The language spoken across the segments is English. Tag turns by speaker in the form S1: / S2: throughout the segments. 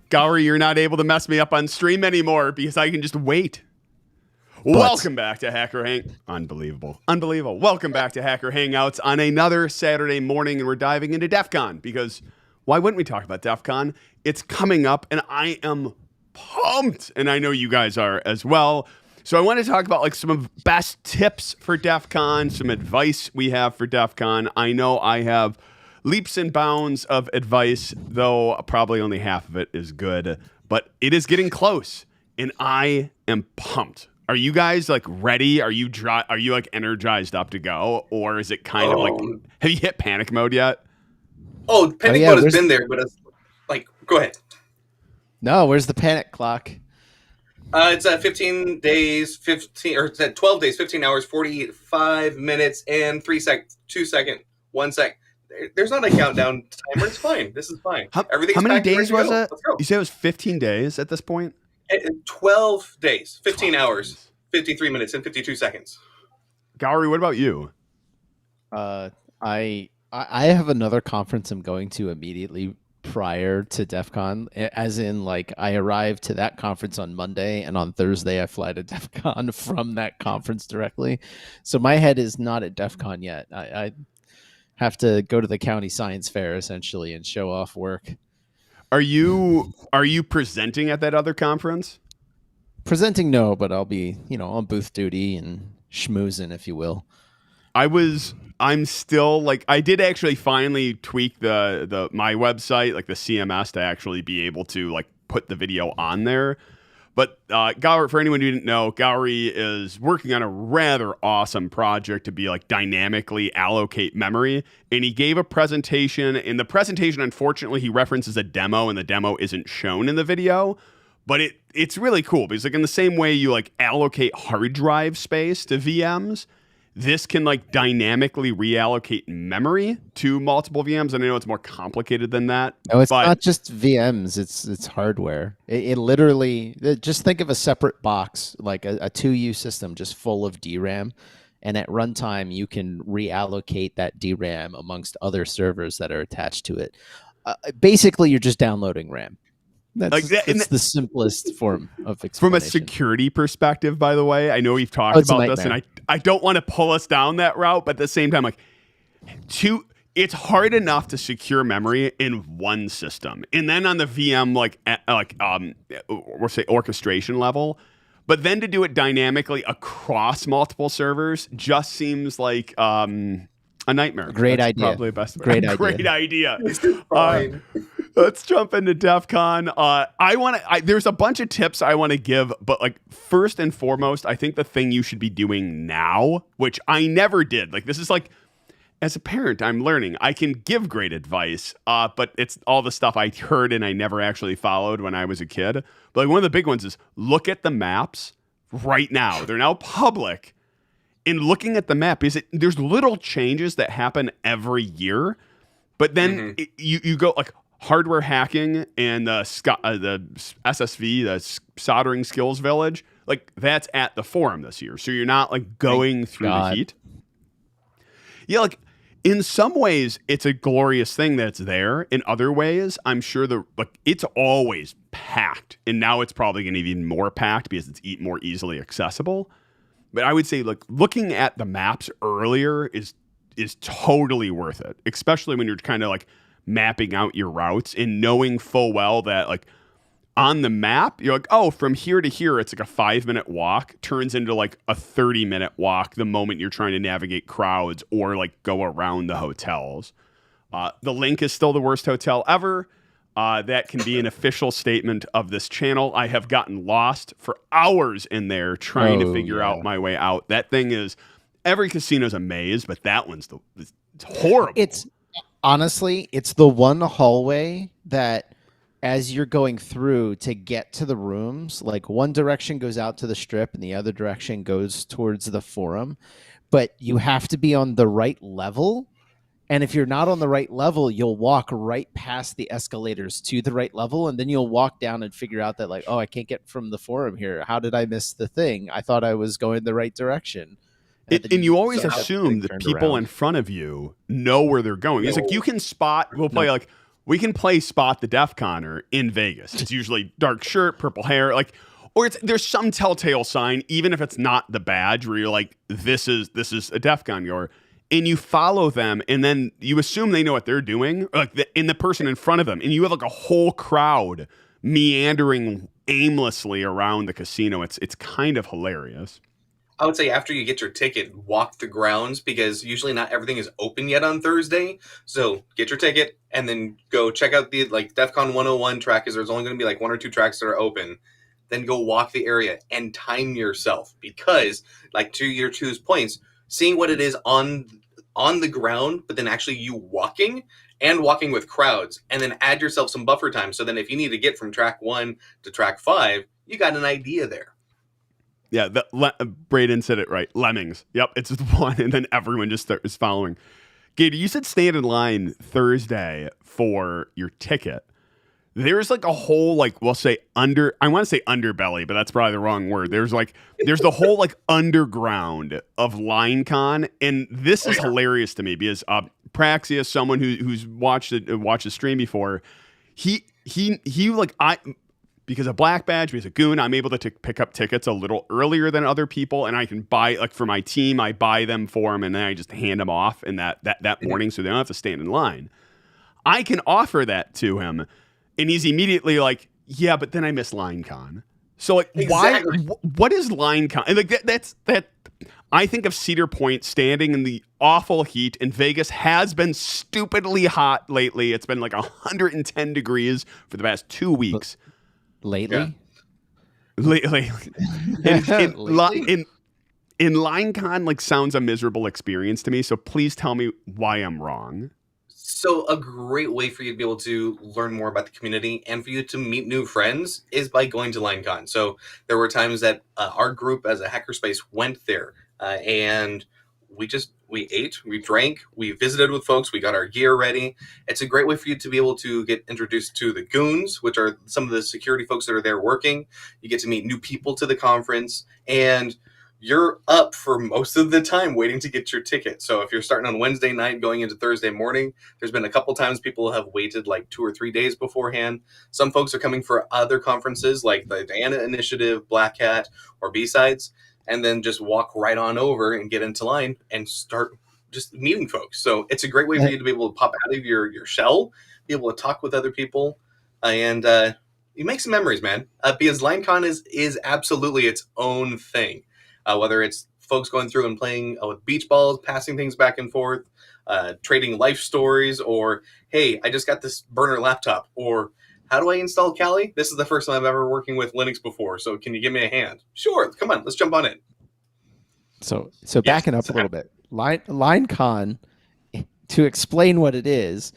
S1: Gourry, you're not able to mess me up on stream anymore because I can just wait. Welcome back to Hacker Hang. Unbelievable. Welcome back to Hacker Hangouts on another Saturday morning, and we're diving into DEF CON because why wouldn't we talk about DEF CON? It's coming up, and I am pumped, and I know you guys are as well. So I want to talk about like some of best tips for DEF CON, some advice we have for DEF CON. I know I have leaps and bounds of advice, though probably only half of it is good, but it is getting close, and I am pumped. Are you guys like ready? Are you like energized up to go, or is it kind of like? Have you hit panic mode yet?
S2: Panic mode has been there, but it's like, go ahead.
S3: No, where's the panic clock?
S2: It's at 15 days, 15 or it's at 12 days, 15 hours, 45 minutes, and 2 seconds, 1 sec. There's not a countdown timer. It's fine. This is fine.
S1: How many days was it? You said it was 15 days at this point.
S2: 12 days, 15 hours, 53 minutes, and 52 seconds.
S1: Gourry, what about you?
S3: I have another conference I'm going to immediately prior to DEF CON, as in like I arrive to that conference on Monday, and on Thursday I fly to DEF CON from that conference directly. So my head is not at DEF CON yet. I have to go to the county science fair essentially and show off work.
S1: Are you presenting at that other conference?
S3: Presenting, no, but I'll be, on booth duty and schmoozing, if you will.
S1: I'm still like, I did actually finally tweak the my website, like the CMS, to actually be able to like put the video on there. But Gourry, for anyone who didn't know, Gourry is working on a rather awesome project to be like dynamically allocate memory. And he gave a presentation. In the presentation, unfortunately, he references a demo, and the demo isn't shown in the video. But it's really cool because like in the same way you like allocate hard drive space to VMs, this can like dynamically reallocate memory to multiple VMs. And I know it's more complicated than that.
S3: No, it's not just VMs. It's hardware. It literally, just think of a separate box, like a 2U system just full of DRAM. And at runtime, you can reallocate that DRAM amongst other servers that are attached to it. Basically, you're just downloading RAM. It's the simplest form of explanation.
S1: From a security perspective, by the way, I know we've talked about this, and I don't want to pull us down that route, but at the same time, like, it's hard enough to secure memory in one system, and then on the VM, we'll say orchestration level, but then to do it dynamically across multiple servers just seems like a nightmare.
S3: Great idea.
S1: Probably best.
S3: Great idea.
S1: Great idea.
S2: Fine.
S1: Let's jump into DEF CON. There's a bunch of tips I want to give, but like first and foremost, I think the thing you should be doing now, which I never did, like this is like, as a parent, I'm learning. I can give great advice, but it's all the stuff I heard and I never actually followed when I was a kid. But like one of the big ones is look at the maps right now. They're now public. In looking at the map, there's little changes that happen every year, but then you go like hardware hacking and the SSV, the Soldering Skills Village, like that's at the forum this year. So you're not like going through the heat. Yeah, like in some ways it's a glorious thing that it's there. In other ways, I'm sure it's always packed, and now it's probably going to be even more packed because it's more easily accessible. But I would say like looking at the maps earlier is totally worth it, especially when you're kind of like mapping out your routes and knowing full well that like on the map, you're like, oh, from here to here, it's like a 5-minute walk turns into like a 30-minute walk the moment you're trying to navigate crowds or like go around the hotels. The Link is still the worst hotel ever. That can be an official statement of this channel. I have gotten lost for hours in there trying to figure out my way out. That thing is, every casino's a maze, but that one's it's horrible.
S3: Honestly, it's the one hallway that as you're going through to get to the rooms, like one direction goes out to the strip and the other direction goes towards the forum, but you have to be on the right level. And if you're not on the right level, you'll walk right past the escalators to the right level, and then you'll walk down and figure out that like, oh, I can't get from the forum here. How did I miss the thing? I thought I was going the right direction.
S1: And you always assume the people in front of you know where they're going. It's like you can spot, we'll play like we can play Spot the DEF CONner in Vegas. It's usually dark shirt, purple hair, like, or there's some telltale sign, even if it's not the badge, where you're like, this is a DEF CON goer, and you follow them, and then you assume they know what they're doing, like the person in front of them, and you have like a whole crowd meandering aimlessly around the casino. It's kind of hilarious.
S2: I would say after you get your ticket, walk the grounds, because usually not everything is open yet on Thursday. So get your ticket and then go check out the DEFCON 101 track, because there's only going to be like 1 or 2 tracks that are open. Then go walk the area and time yourself, because like to your 2's points, seeing what it is on the ground, but then actually you walking with crowds, and then add yourself some buffer time. So then if you need to get from track 1 to track 5, you got an idea there.
S1: Yeah, Braden said it right. Lemmings. Yep, it's one, and then everyone just is following. Gator, you said stand in line Thursday for your ticket. There's like a whole, like, we'll say I want to say underbelly, but that's probably the wrong word. There's the whole like underground of linecon, and this is hilarious to me because Praxia, someone who's watched the stream before, he like because of Black Badge, because of Goon, I'm able to pick up tickets a little earlier than other people, and I can buy, like for my team, I buy them for them, and then I just hand them off in that morning, so they don't have to stand in line. I can offer that to him, and he's immediately like, yeah, but then I miss linecon. So like, exactly. What is linecon? And like that's I think of Cedar Point standing in the awful heat, and Vegas has been stupidly hot lately. It's been like 110 degrees for the past 2 weeks.
S3: Lately?
S2: Yeah.
S1: Lately. In linecon, like, sounds a miserable experience to me, so please tell me why I'm wrong.
S2: So a great way for you to be able to learn more about the community and for you to meet new friends is by going to linecon. So there were times that our group as a hackerspace went there, and we ate, we drank, we visited with folks, we got our gear ready. It's a great way for you to be able to get introduced to the goons, which are some of the security folks that are there working. You get to meet new people to the conference, and you're up for most of the time waiting to get your ticket. So if you're starting on Wednesday night going into Thursday morning, there's been a couple times people have waited like 2 or 3 days beforehand. Some folks are coming for other conferences like the Diana Initiative, Black Hat, or B-Sides, and then just walk right on over and get into line and start just meeting folks. So it's a great way for you to be able to pop out of your shell, be able to talk with other people, and you make some memories, man. Because linecon is absolutely its own thing. Whether it's folks going through and playing with beach balls, passing things back and forth, trading life stories, or, hey, I just got this burner laptop, or how do I install Kali? This is the first time I've ever working with Linux before, so can you give me a hand? Sure, come on, let's jump on it.
S3: So backing up a little bit, linecon, to explain what it is,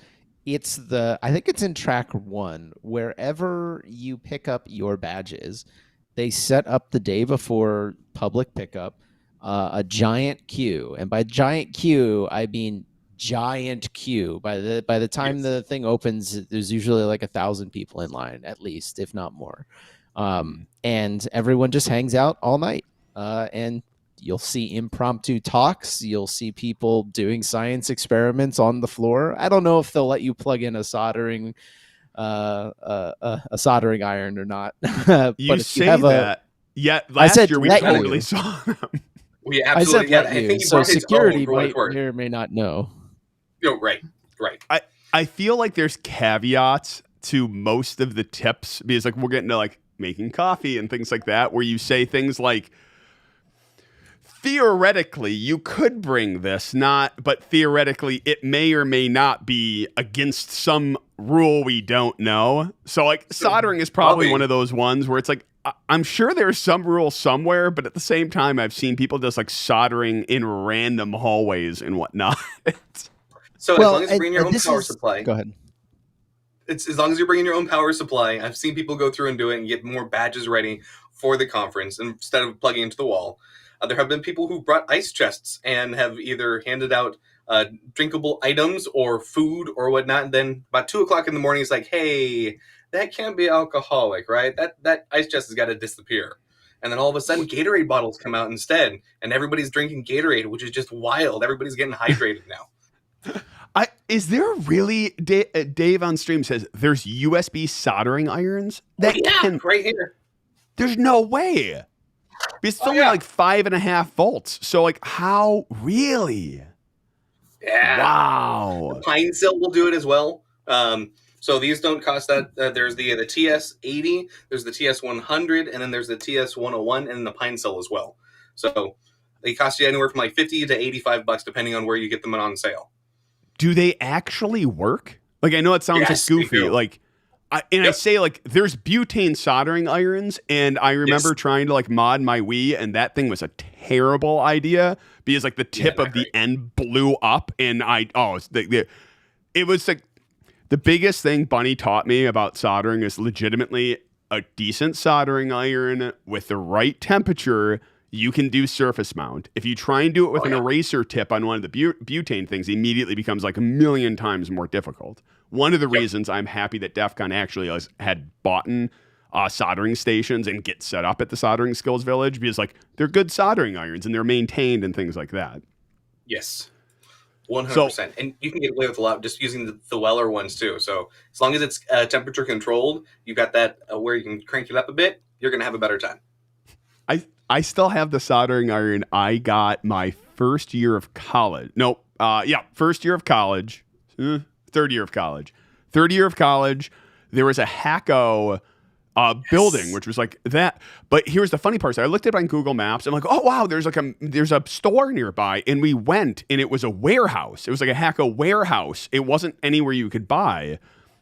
S3: I think it's in track 1, wherever you pick up your badges, they set up the day before public pickup a giant queue, and by giant queue I mean giant queue. By the time the thing opens, there's usually like 1,000 people in line, at least, if not more. And everyone just hangs out all night, and you'll see impromptu talks. You'll see people doing science experiments on the floor. I don't know if they'll let you plug in a soldering iron or not.
S1: You
S3: but
S1: say that. Yeah, last year we totally saw them.
S2: We absolutely.
S3: I think so. Security may or may not know.
S2: Right.
S1: I feel like there's caveats to most of the tips, because like we're getting to like making coffee and things like that, where you say things like, theoretically you could bring this, but theoretically it may or may not be against some rule we don't know. So like soldering is probably one of those ones where it's like, I'm sure there's some rule somewhere, but at the same time I've seen people just like soldering in random hallways and whatnot.
S2: So as long as you bring your own power supply.
S3: Go ahead.
S2: It's as long as you're bringing your own power supply. I've seen people go through and do it and get more badges ready for the conference instead of plugging into the wall. There have been people who brought ice chests and have either handed out drinkable items or food or whatnot. And then about 2 o'clock in the morning, it's like, hey, that can't be alcoholic, right? That ice chest has got to disappear. And then all of a sudden, Gatorade bottles come out instead, and everybody's drinking Gatorade, which is just wild. Everybody's getting hydrated now.
S1: Is there really Dave on stream says there's USB soldering irons that
S2: right here.
S1: There's no way. It's only like 5.5 volts. So like how really?
S2: Yeah.
S1: Wow.
S2: The pine sill will do it as well. So these don't cost that. There's the TS80, there's the TS100, and then there's the TS101, and the pine sill as well. So they cost you anywhere from like $50 to $85, depending on where you get them on sale.
S1: Do they actually work? Like I know it sounds like goofy. Like, I say like there's butane soldering irons, and I remember trying to like mod my Wii, and that thing was a terrible idea because like the tip of the end blew up, and it was like. The biggest thing Bunny taught me about soldering is legitimately a decent soldering iron with the right temperature. You can do surface mount. If you try and do it with an eraser tip on one of the butane things, it immediately becomes like a million times more difficult. One of the reasons I'm happy that DEF CON actually had bought soldering stations and get set up at the Soldering Skills Village because like they're good soldering irons and they're maintained and things like that.
S2: Yes. 100%. And you can get away with a lot just using the Weller ones too. So as long as it's temperature controlled, you've got that where you can crank it up a bit, you're going to have a better time.
S1: I still have the soldering iron I got my first year of college. First year of college. Third year of college. Third year of college, there was a Hacko building, which was like that. But here's the funny part. So I looked it up on Google Maps. I'm like, oh wow, there's a store nearby, and we went, and it was a warehouse. It was like a Hacko warehouse. It wasn't anywhere you could buy,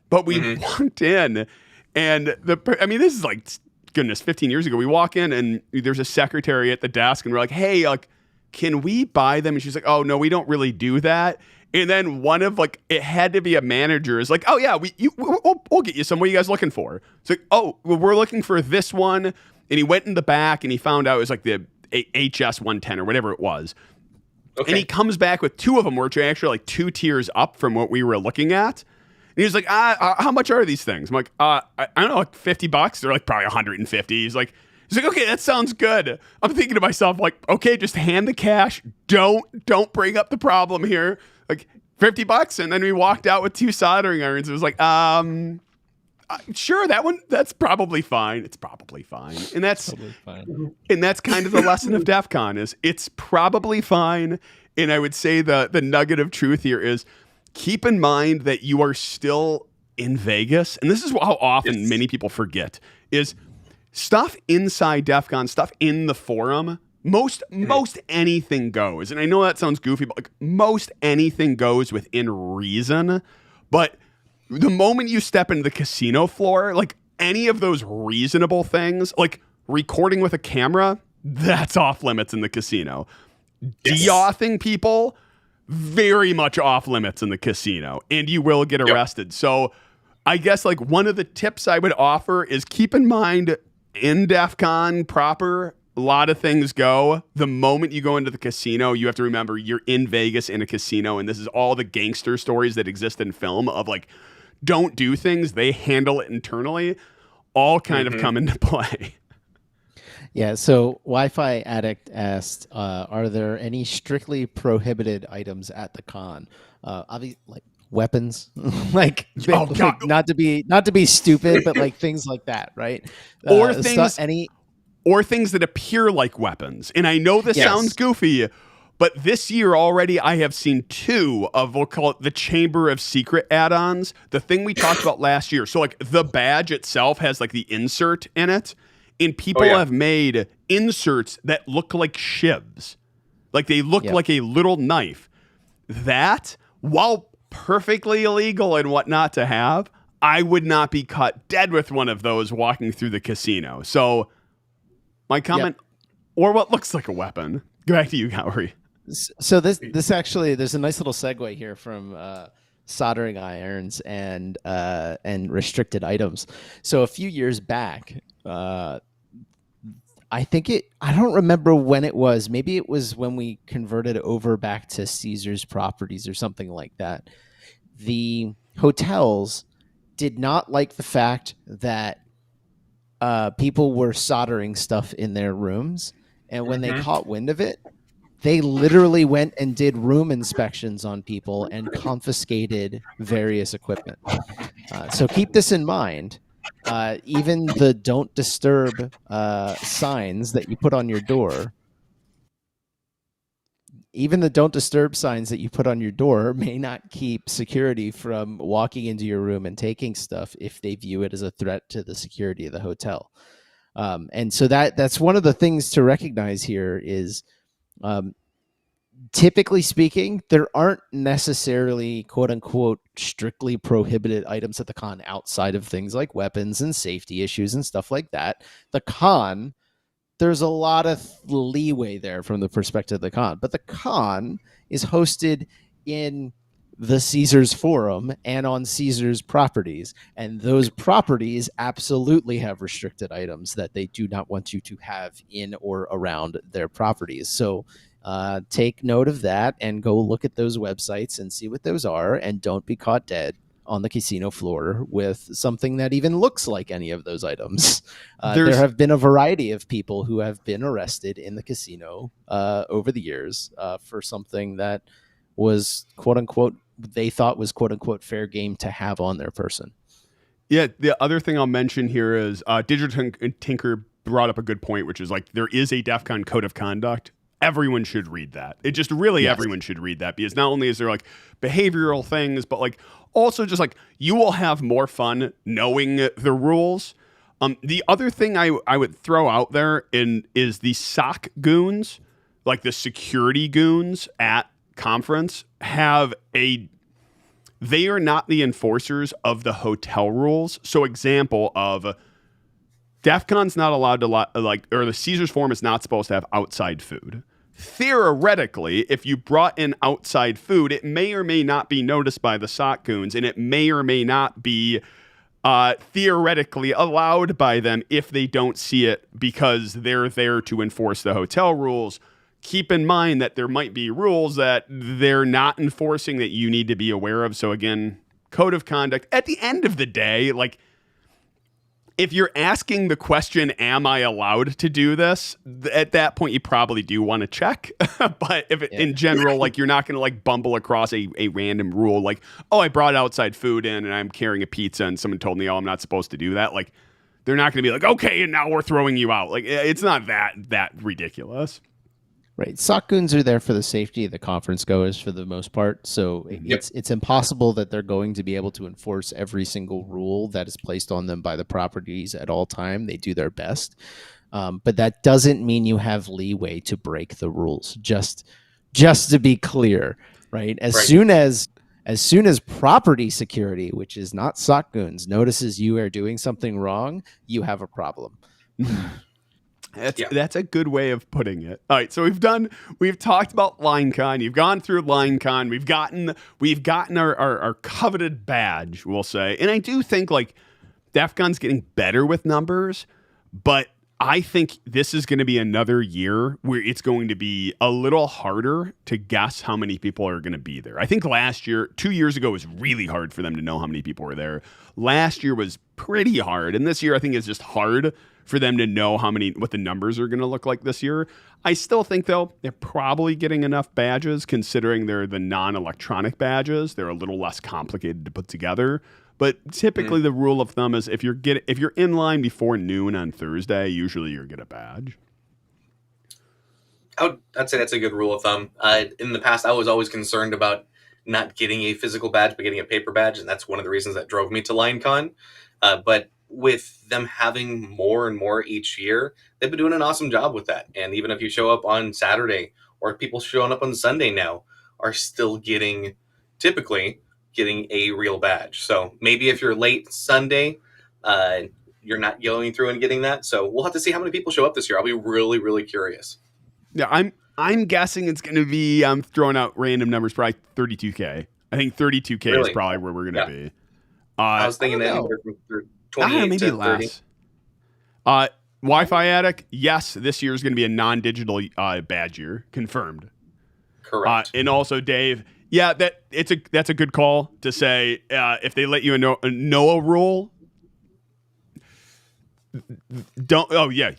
S1: but we walked in, and this is like goodness, 15 years ago. We walk in, and there's a secretary at the desk, and we're like, hey, like, can we buy them? And she's like, oh no, we don't really do that. And then one of like, it had to be a manager is like, oh yeah, we'll get you some. What are you guys looking for? It's like, oh, well, we're looking for this one. And he went in the back and he found out it was like the HS 110 or whatever it was. Okay. And he comes back with two of them, which are actually like 2 tiers up from what we were looking at. And he's like, how much are these things? I'm like, I don't know, like $50. They're like probably 150. He's like, okay, that sounds good. I'm thinking to myself, like, okay, just hand the cash. Don't bring up the problem here. Like $50, and then we walked out with 2 soldering irons. It was like, sure, that's probably fine. It's probably fine, and that's totally fine. And that's kind of the lesson of DEF CON is it's probably fine. And I would say the nugget of truth here is keep in mind that you are still in Vegas, and this is how often many people forget is stuff inside DEF CON, stuff in the forum. Most anything goes. And I know that sounds goofy, but like most anything goes within reason. But the moment you step into the casino floor, like any of those reasonable things, like recording with a camera, that's off limits in the casino. De-authing people, very much off limits in the casino. And you will get arrested. So I guess like one of the tips I would offer is keep in mind in DEF CON proper, a lot of things go. The moment you go into the casino, you have to remember you're in Vegas in a casino, and this is all the gangster stories that exist in film of like, don't do things. They handle it internally. All kind of come into play.
S3: Yeah, so Wi-Fi Addict asked, are there any strictly prohibited items at the con? Obviously, like weapons, like not to be stupid, but like things like that, right?
S1: Or things or things that appear like weapons. And I know this sounds goofy, but this year already I have seen 2 of, we'll call it the Chamber of Secret add-ons, the thing we talked about last year. So like the badge itself has like the insert in it, and people have made inserts that look like shivs. Like they look like a little knife. That, while perfectly illegal and whatnot to have, I would not be caught dead with one of those walking through the casino. So my comment, or what looks like a weapon. Go back to you, Gourry.
S3: So this actually, there's a nice little segue here from soldering irons and restricted items. So a few years back, I don't remember when it was. Maybe it was when we converted over back to Caesar's properties or something like that. The hotels did not like the fact that people were soldering stuff in their rooms, and when they caught wind of it, They literally went and did room inspections on people and confiscated various equipment. So keep this in mind. Even the "Don't Disturb" signs that you put on your door, may not keep security from walking into your room and taking stuff if they view it as a threat to the security of the hotel. And so that's one of the things to recognize here is, typically speaking, there aren't necessarily quote unquote strictly prohibited items at the con outside of things like weapons and safety issues and stuff like that. The con, there's a lot of leeway there from the perspective of the con, but the con is hosted in the Caesars Forum and on Caesars properties, and those properties absolutely have restricted items that they do not want you to have in or around their properties. So take note of that and go look at those websites and see what those are, and don't be caught dead on the casino floor with something that even looks like any of those items. There have been a variety of people who have been arrested in the casino over the years for something that was quote unquote, they thought was quote unquote fair game to have on their person.
S1: Yeah, the other thing I'll mention here is Digital Tinker brought up a good point, which is like there is a DEF CON code of conduct. Everyone should read that. It just really everyone should read that, because not only is there like behavioral things, but like also just like you will have more fun knowing the rules. The other thing I would throw out there is the SOC goons, like the security goons at conference they are not the enforcers of the hotel rules. So example of DEF CON's not allowed to or the Caesars Forum is not supposed to have outside food. Theoretically, if you brought in outside food, it may or may not be noticed by the SOC goons, and it may or may not be theoretically allowed by them if they don't see it, because they're there to enforce the hotel rules. Keep in mind that there might be rules that they're not enforcing that you need to be aware of. So again, code of conduct. At the end of the day, like, if you're asking the question, am I allowed to do this? At that point, you probably do want to check. But if in general, like, you're not going to like bumble across a random rule, like, oh, I brought outside food in and I'm carrying a pizza and someone told me, oh, I'm not supposed to do that. Like, they're not going to be like, okay, and now we're throwing you out. Like, it's not that ridiculous.
S3: Right. SOC goons are there for the safety of the conference goers for the most part. So it's impossible that they're going to be able to enforce every single rule that is placed on them by the properties at all time. They do their best. But that doesn't mean you have leeway to break the rules. Just to be clear, right? As soon as property security, which is not SOC goons, notices you are doing something wrong, you have a problem.
S1: That's a good way of putting it. All right, so we've talked about linecon. You've gone through linecon. We've gotten our coveted badge, we'll say. And I do think like DEF CON's getting better with numbers, but I think this is going to be another year where it's going to be a little harder to guess how many people are going to be there. I think 2 years ago, was really hard for them to know how many people were there. Last year was pretty hard, and this year I think is just hard for them to know what the numbers are going to look like this year. I still think, though, they're probably getting enough badges, considering they're the non-electronic badges. They're a little less complicated to put together. But typically the rule of thumb is if you're in line before noon on Thursday, usually you'll get a badge.
S2: I'd say that's a good rule of thumb. In the past, I was always concerned about not getting a physical badge, but getting a paper badge, and that's one of the reasons that drove me to linecon. But with them having more and more each year, they've been doing an awesome job with that. And even if you show up on Saturday, or people showing up on Sunday now, are still typically getting a real badge. So maybe if you're late Sunday, you're not going through and getting that. So we'll have to see how many people show up this year. I'll be really, really curious.
S1: Yeah, I'm guessing it's going to be, I'm throwing out random numbers, probably 32K. I think 32K is probably where we're going to be.
S2: I was thinking anywhere from 28
S1: maybe
S2: to
S1: less.
S2: 30.
S1: Wi-Fi Attic, yes, this year is going to be a non-digital badge year, confirmed.
S2: Correct.
S1: And also, Dave, yeah, that's a good call to say if they let you know a rule, don't. Oh yeah,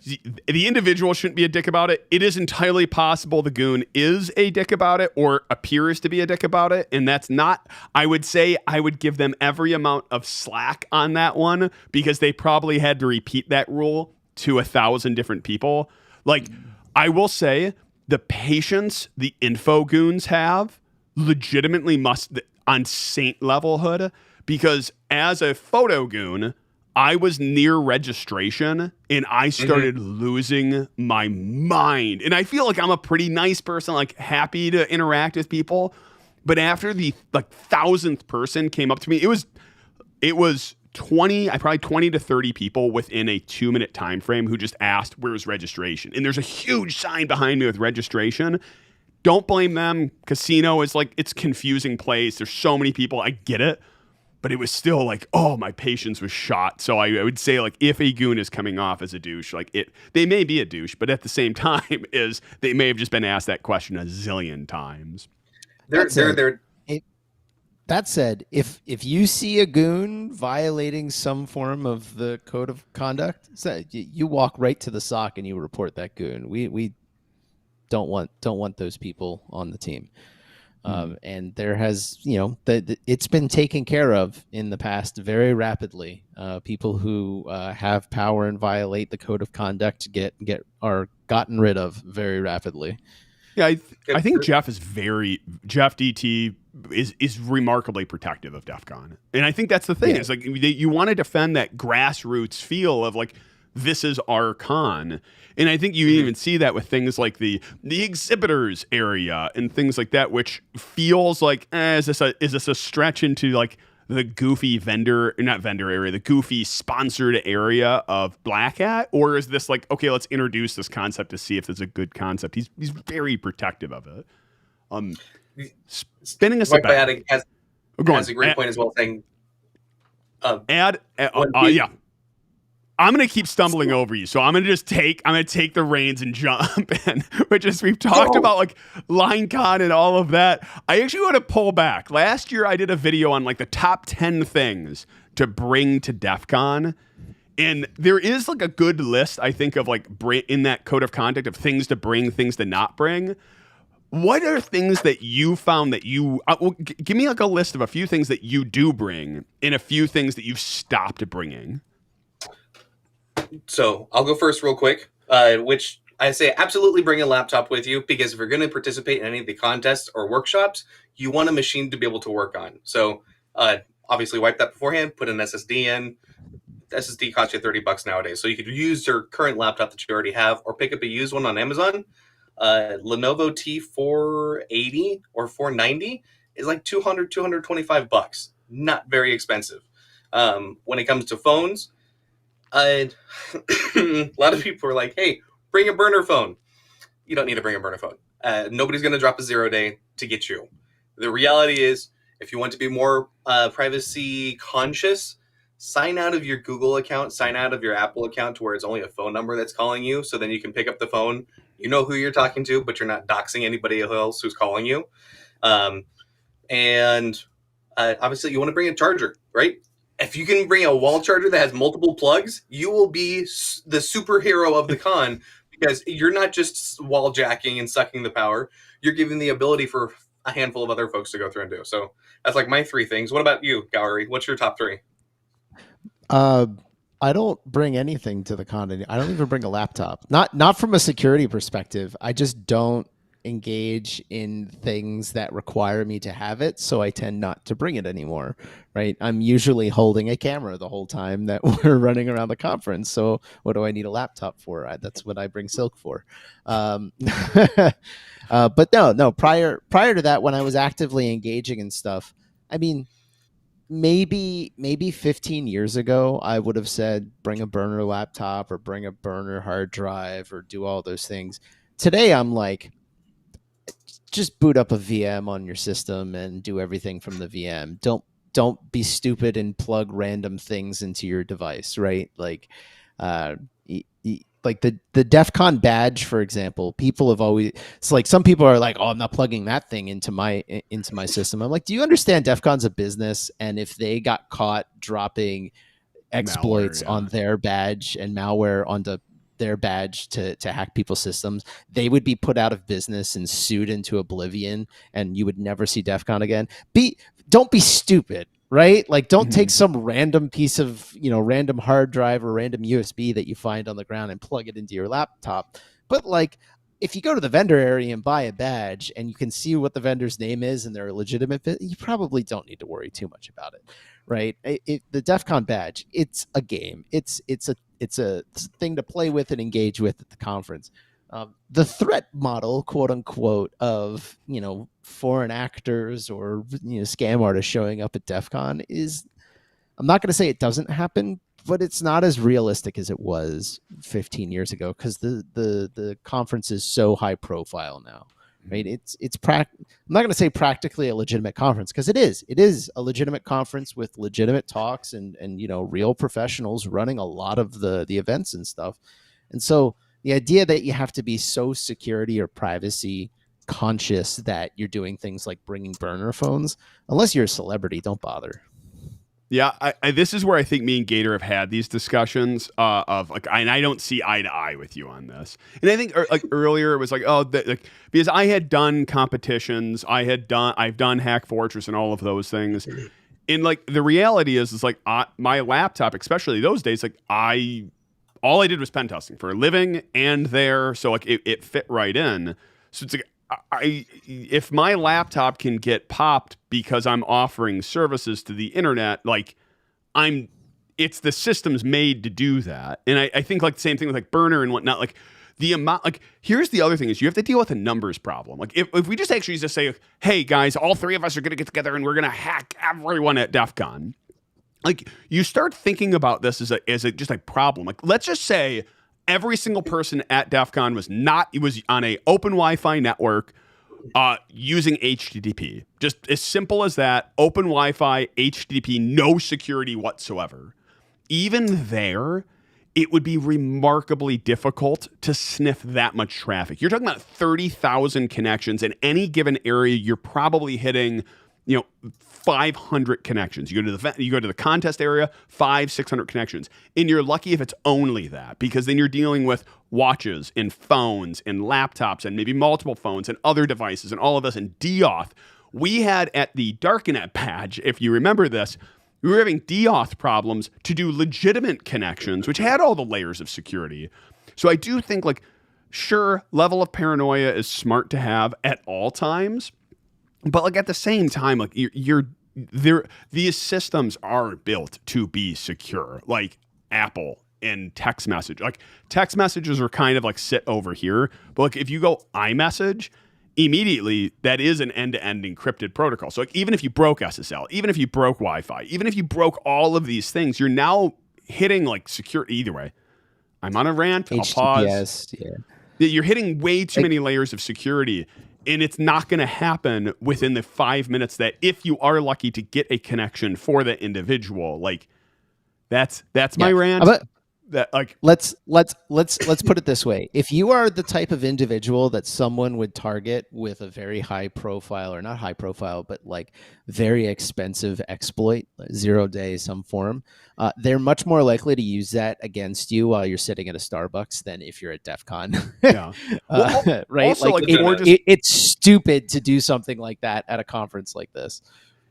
S1: the individual shouldn't be a dick about it. It is entirely possible the goon is a dick about it or appears to be a dick about it, and that's not. I would say I would give them every amount of slack on that one because they probably had to repeat that rule to 1,000 different people. Like, I will say the patience the info goons have legitimately must on saint levelhood, because as a photo goon, I was near registration and I started losing my mind. And I feel like I'm a pretty nice person, like happy to interact with people. But after the like 1,000th person came up to me, it was 20 to 30 people within a 2-minute time frame who just asked, where's registration? And there's a huge sign behind me with registration. Don't blame them. Casino is like, it's a confusing place. There's so many people. I get it. But it was still like, oh, my patience was shot. So I would say, like, if a goon is coming off as a douche, like they may be a douche, but at the same time, they may have just been asked that question a zillion times.
S3: That said, if you see a goon violating some form of the code of conduct, you walk right to the SOC and you report that goon. We don't want those people on the team. And there has, it's been taken care of in the past very rapidly. People who have power and violate the code of conduct are gotten rid of very rapidly.
S1: Yeah, I think Jeff DT is remarkably protective of DEF CON. And I think that's the thing. It's like you want to defend that grassroots feel of like, this is our con. And I think you even see that with things like the exhibitors area and things like that, which feels like, is this a stretch into like the goofy the goofy sponsored area of Black Hat? Or is this like, okay, let's introduce this concept to see if it's a good concept? He's very protective of it. Spinning us back.
S2: Has a great point as well, saying
S1: yeah. I'm going to keep stumbling over you. So I'm going to take the reins and jump in, which is, we've talked about like linecon and all of that. I actually want to pull back. Last year I did a video on like the top 10 things to bring to DEF CON. And there is like a good list, I think, of like in that code of conduct of things to bring, things to not bring. What are things that you found that you, give me like a list of a few things that you do bring and a few things that you've stopped bringing.
S2: So I'll go first real quick, which I say absolutely bring a laptop with you, because if you're going to participate in any of the contests or workshops, you want a machine to be able to work on. So obviously wipe that beforehand, put an SSD in. SSD costs you $30 nowadays. So you could use your current laptop that you already have or pick up a used one on Amazon. Lenovo T480 or 490 is like $225. Not very expensive. When it comes to phones, a lot of people are like, hey, bring a burner phone. You don't need to bring a burner phone. Nobody's going to drop a 0-day to get you. The reality is, if you want to be more privacy conscious, sign out of your Google account, sign out of your Apple account to where it's only a phone number that's calling you. So then you can pick up the phone. You know who you're talking to, but you're not doxing anybody else who's calling you. And obviously you want to bring a charger, right? If you can bring a wall charger that has multiple plugs, you will be the superhero of the con, because you're not just wall jacking and sucking the power. You're giving the ability for a handful of other folks to go through and do. So that's like my 3 things. What about you, Gourry? What's your top 3?
S3: I don't bring anything to the con. I don't even bring a laptop. Not from a security perspective. I just don't engage in things that require me to have it, so I tend not to bring it anymore, right? I'm usually holding a camera the whole time that we're running around the conference, so what do I need a laptop for? That's what I bring Silk for. But no, prior to that, when I was actively engaging in stuff, I mean, maybe 15 years ago, I would have said, bring a burner laptop or bring a burner hard drive or do all those things. Today, I'm like, just boot up a VM on your system and do everything from the VM. Don't be stupid and plug random things into your device, right? Like, like the DEF CON badge, for example. People have always, it's like some people are like, oh, I'm not plugging that thing into my system. I'm like, do you understand DEF CON's a business? And if they got caught dropping exploits
S1: Malware,
S3: on
S1: yeah.
S3: their badge and malware onto their badge to hack people's systems, they would be put out of business and sued into oblivion, and you would never see DEF CON again. Don't be stupid, right? Like, don't take some random piece of, random hard drive or random USB that you find on the ground and plug it into your laptop. But like, if you go to the vendor area and buy a badge and you can see what the vendor's name is and they're a legitimate, you probably don't need to worry too much about it, right? The DEF CON badge, it's a game. It's a thing to play with and engage with at the conference. The threat model, quote unquote, of foreign actors or scam artists showing up at DEF CON is, I'm not going to say it doesn't happen, but it's not as realistic as it was 15 years ago because the conference is so high profile now, right? I'm not going to say practically a legitimate conference because it is a legitimate conference with legitimate talks and real professionals running a lot of the events and stuff. And so the idea that you have to be so security or privacy conscious that you're doing things like bringing burner phones, unless you're a celebrity, don't bother.
S1: Yeah, this is where I think me and Gator have had these discussions of like, and I don't see eye to eye with you on this. And I think like earlier it was like, because I had done competitions, I've done Hack Fortress and all of those things. And like the reality is like my laptop, especially those days, like all I did was pen testing for a living and there, so like it fit right in. So it's like, if my laptop can get popped because I'm offering services to the internet, like it's the system's made to do that. And I think like the same thing with like burner and whatnot, like the amount, like here's the other thing is you have to deal with a numbers problem. Like if we just actually just say, hey guys, all three of us are going to get together and we're going to hack everyone at DEF CON. Like you start thinking about this as a just a problem. Like let's just say every single person at DEF CON was on a open Wi-Fi network using HTTP. Just as simple as that, open Wi-Fi, HTTP, no security whatsoever. Even there, it would be remarkably difficult to sniff that much traffic. You're talking about 30,000 connections in any given area. You're probably hitting 500 connections. You go to the contest area, 500-600 connections. And you're lucky if it's only that, because then you're dealing with watches and phones and laptops and maybe multiple phones and other devices and all of this. And DAuth, we had at the Darknet badge, if you remember this, we were having DAuth problems to do legitimate connections, which had all the layers of security. So I do think, like, sure, level of paranoia is smart to have at all times. But like at the same time, like these systems are built to be secure. Like Apple and text message, like text messages are kind of like sit over here. But like if you go iMessage, immediately that is an end-to-end encrypted protocol. So like even if you broke SSL, even if you broke Wi-Fi, even if you broke all of these things, you're now hitting like security. Either way, I'm on a rant. I'll pause.
S3: Yeah.
S1: You're hitting way too many layers of security. And it's not going to happen within the 5 minutes that if you are lucky to get a connection for that individual, like that's my rant. That like
S3: let's put it this way. If you are the type of individual that someone would target with a very high profile, or not high profile, but like very expensive exploit, 0 day, some form, they're much more likely to use that against you while you're sitting at a Starbucks than if you're at DEF CON.
S1: Yeah.
S3: Right?
S1: Also, like
S3: it's stupid to do something like that at a conference like this.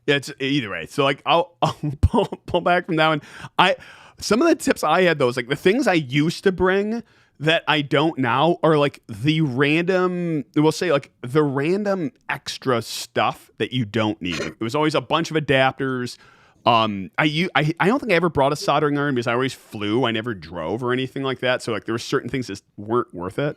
S1: Yeah, it's either way. So like I'll pull back from that one. Some of the tips I had, though, is like the things I used to bring that I don't now are like the random, we'll say like the random extra stuff that you don't need. It was always a bunch of adapters. I don't think I ever brought a soldering iron because I always flew. I never drove or anything like that. So like there were certain things that weren't worth it.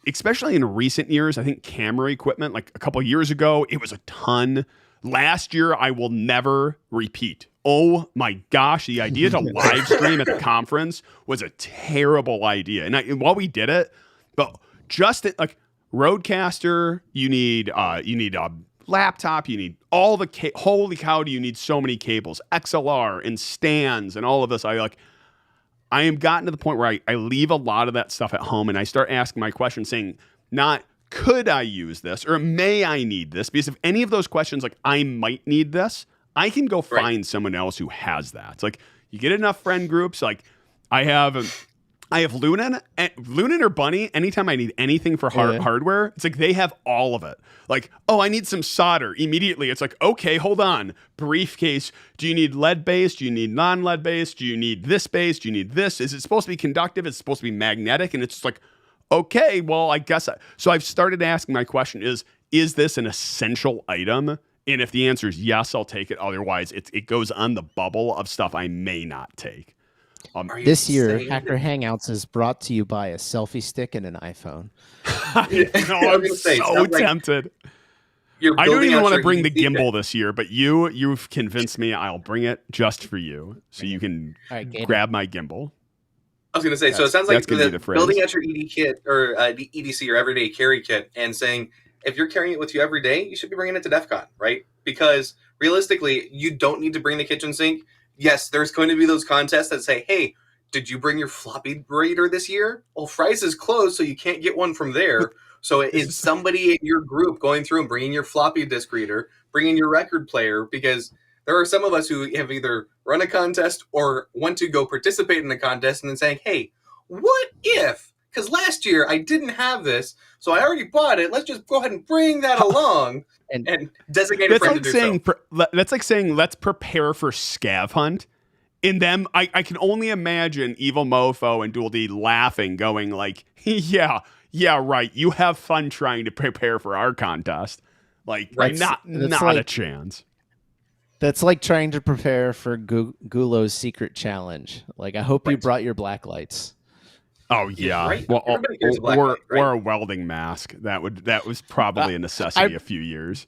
S1: Especially in recent years, I think camera equipment, like a couple of years ago, it was a ton. Last year, I will never repeat. Oh my gosh, the idea to live stream at the conference was a terrible idea. And while we did it, but just like Rodecaster, you need a laptop, you need all the holy cow, do you need so many cables, XLR and stands and all of this. I am gotten to the point where I leave a lot of that stuff at home and I start asking my questions saying, not could I use this or may I need this? Because if any of those questions, like I might need this, I can go find someone else who has that. It's like You get enough friend groups. Like I have Lunan or Bunny. Anytime I need anything for hardware, it's like they have all of it. Like, oh, I need some solder. Immediately, it's like, okay, hold on. Briefcase. Do you need lead based? Do you need non-lead based? Do you need this based? Do you need this? Is it supposed to be conductive? Is it supposed to be magnetic? And it's just like, okay, well, I guess. So I've started asking my question is this an essential item? And if the answer is yes, I'll take it. Otherwise, it goes on the bubble of stuff I may not take.
S3: This year, Hacker Hangouts is brought to you by a selfie stick and an iPhone.
S1: I'm so tempted. I don't even want to bring the gimbal this year, but you've convinced me I'll bring it just for you, so you can grab my gimbal.
S2: I was going to say, so it sounds like building out your ED kit or the EDC, your everyday carry kit, and saying, if you're carrying it with you every day, you should be bringing it to DEF CON, right? Because realistically, you don't need to bring the kitchen sink. Yes, there's going to be those contests that say, hey, did you bring your floppy reader this year? Well, Fry's is closed, so you can't get one from there. So is somebody in your group going through and bringing your floppy disk reader, bringing your record player? Because there are some of us who have either run a contest or want to go participate in a contest and then saying, hey, what if? Because last year I didn't have this, so I already bought it. Let's just go ahead and bring that along and designate a friend to do so.
S1: That's like saying, let's prepare for Scav Hunt. In them, I can only imagine Evil Mofo and Dual D laughing, going like, yeah, right. You have fun trying to prepare for our contest. Like, not a chance.
S3: That's like trying to prepare for Gulo's secret challenge. Like, I hope you brought your black lights.
S1: Oh yeah,
S2: right.
S1: Well, or a welding mask. That was probably a necessity a few years.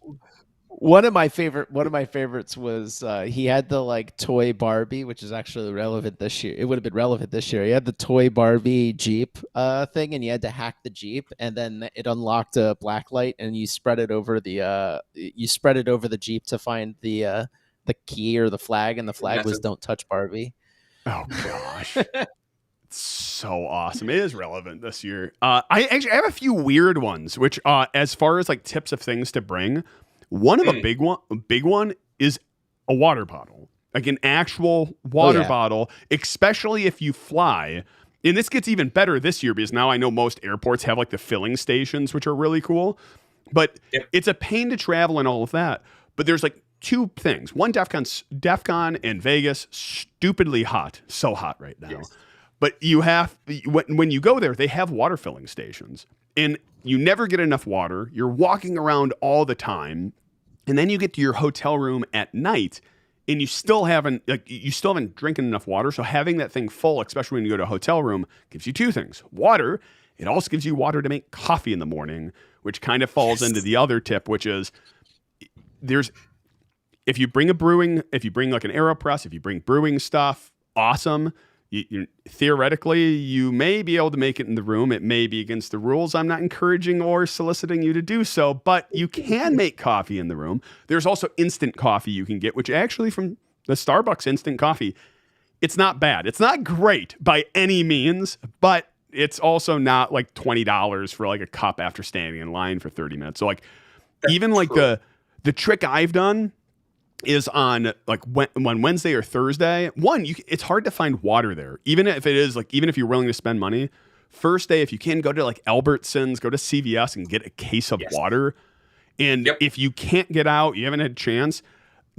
S3: One of my favorites was he had the like toy Barbie, which is actually relevant this year. It would have been relevant this year. He had the toy Barbie Jeep thing, and you had to hack the Jeep, and then it unlocked a black light, and you spread it over the Jeep to find the key or the flag, and the flag was "Don't touch Barbie."
S1: Oh gosh. So awesome. It is relevant this year. I have a few weird ones, which as far as like tips of things to bring, one of the big one is a water bottle, like an actual water bottle, especially if you fly. And this gets even better this year because now I know most airports have like the filling stations, which are really cool, but it's a pain to travel and all of that. But there's like two things. One, DEF CON in Vegas, stupidly hot, so hot right now. Yes. But you have, when you go there, they have water filling stations, and you never get enough water. You're walking around all the time, and then you get to your hotel room at night, and you still haven't drinking enough water. So having that thing full, especially when you go to a hotel room, gives you two things: water. It also gives you water to make coffee in the morning, which kind of falls into the other tip, which is if you bring like an AeroPress, if you bring brewing stuff, awesome. Theoretically, you may be able to make it in the room. It may be against the rules. I'm not encouraging or soliciting you to do so, but you can make coffee in the room. There's also instant coffee you can get, which actually from the Starbucks instant coffee, it's not bad. It's not great by any means, but it's also not like $20 for like a cup after standing in line for 30 minutes. So like even like the trick I've done is on like when Wednesday or Thursday. It's hard to find water there, even if you're willing to spend money. First day, if you can, go to like Albertsons, go to CVS and get a case of water. And if you can't get out, you haven't had a chance.